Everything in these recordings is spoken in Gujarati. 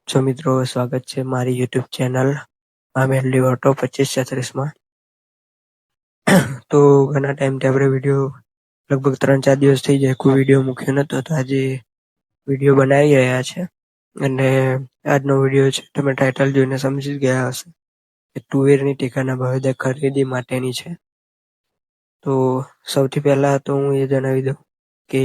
છો મિત્રો, સ્વાગત છે મારી યુટ્યુબ ચેનલ મેલડી ઓટો 2536માં. તો ઘણા ટાઈમથી આપણે વિડીયો લગભગ 3-4 દિવસ થઈ જાય કોઈ વિડીયો મૂક્યો નતો, તો આજે વિડીયો બનાવી રહ્યા છે. અને આજનો વિડીયો છે તમે ટાઇટલ જોઈને સમજી ગયા હશે કે તુવેરની ટેકાના ભાવે ખરીદી માટેની છે. તો સૌથી પહેલા તો હું એ જણાવી દઉં કે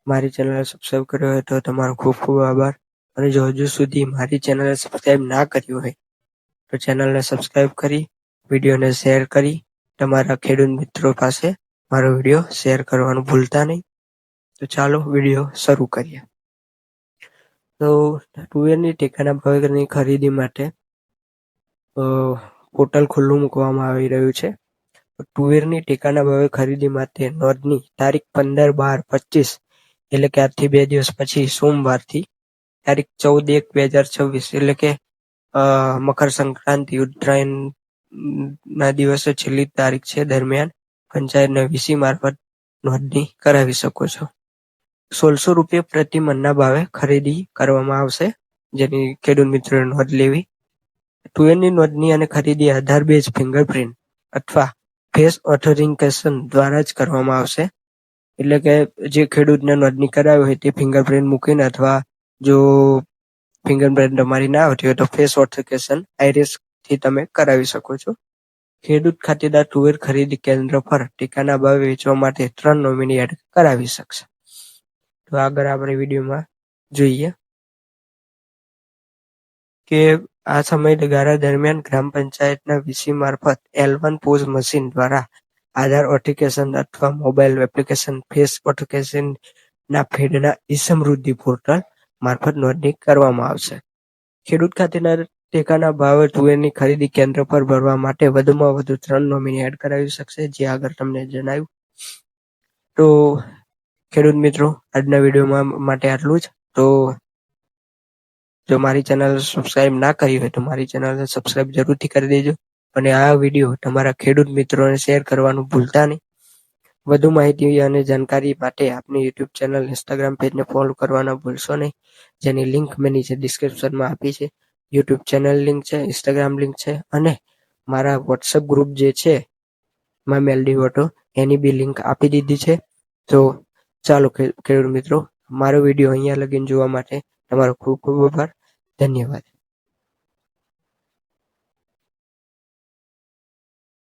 મારી ચેનલ સબસ્ક્રાઈબ કર્યો હોય તો તમારો ખૂબ ખૂબ આભાર. અને જો હજુ સુધી મારી ચેનલને સબસ્ક્રાઈબ ના કરી હોય તો ચેનલને સબસ્ક્રાઈબ કરી વિડીયોને શેર કરી તમારા ખેડૂત મિત્રો પાસે મારો વિડીયો શેર કરવાનું ભૂલતા નહીં. તો ચાલો વિડીયો શરૂ કરીએ. તો તુવેરની ટેકાના ભાવની ખરીદી માટે પોર્ટલ ખુલ્લું મૂકવામાં આવી રહ્યું છે. તુવેરની ટેકાના ભાવે ખરીદી માટે નોંધની તારીખ 15/12/25 એટલે કે આજથી 2 દિવસ પછી સોમવારથી તારીખ 14/1/2026 એટલે કે મકર સંક્રાંતિ ઉત્તરાયણના દિવસે છેલ્લી તારીખ છે દરમિયાન પંચાયતના વીસી મારફત નોંધણી કરાવી શકો છો. 1600 રૂપિયા પ્રતિ મણના ભાવે ખરીદી કરવામાં આવશે, જેની ખેડૂત મિત્રોએ નોંધ લેવી. તુવેરની નોંધણી અને ખરીદી આધાર બેઝ ફિંગરપ્રિન્ટ અથવા ફેસ ઓથેન્ટિકેશન દ્વારા જ કરવામાં આવશે. એટલે કે જે ખેડૂતને નોંધણી કરાવી હોય તે ફિંગરપ્રિન્ટ મૂકીને, અથવા જો ફિંગરપ્રિન્ટ તમારી ના આવતી હોય તો ફેસ ઓથેન્ટિકેશન આઈરિસથી તમે કરાવી શકો છો. ખેડૂત ખાતેદાર તુવેર ખરીદી કેન્દ્ર પર ટેકાના ભાવે વેચવા માટે 3 નોમિની એડ કરાવી શકશે. તો આગળ આપણે વિડીયોમાં જોઈએ કે આ સમયગાળા દરમિયાન ગ્રામ પંચાયતના વીસી મારફત L1 પોઝ મશીન દ્વારા આધાર ઓથેન્ટિકેશન અથવા મોબાઈલ એપ્લિકેશન ફેસ ઓથેન્ટિકેશનના ફેડના ઈ-સમૃદ્ધિ પોર્ટલ મારફત નોંધણી કરવામાં આવશે. ખેડૂત ખાતેદાર ટેકાના ભાવે તુવેરની ખરીદી કેન્દ્ર પર ભરવા માટે વધુમાં વધુ 3 નોમિની એડ કરાવી શકશે, જે આગળ તમને જણાવ્યું. તો ખેડૂત મિત્રો, આજના વિડીયોમાં માટે આટલું જ. તો જો મારી ચેનલ સબસ્ક્રાઈબ ના કરી હોય તો મારી ચેનલને સબસ્ક્રાઈબ જરૂરથી કરી દેજો. અને આ વિડીયો તમારા ખેડૂત મિત્રોને શેર કરવાનું ભૂલતા નહીં. વધુ માહિતી અને જાણકારી માટે આપની યુટ્યુબ ચેનલ, ઇન્સ્ટાગ્રામ પેજને ફોલો કરવાના ભૂલશો નહીં, જેની લિંક મેં નીચે ડિસ્ક્રિપ્શનમાં આપી છે. યુટ્યુબ ચેનલ લિંક છે, ઇન્સ્ટાગ્રામ લિંક છે, અને મારા વોટ્સઅપ ગ્રુપ જે છે માય મેલડી ઓટો, એની બી લિંક આપી દીધી છે. તો ચાલો ખેડૂત મિત્રો, મારો વિડીયો અહીંયા લગીને જોવા માટે તમારો ખૂબ ખૂબ આભાર. ધન્યવાદ.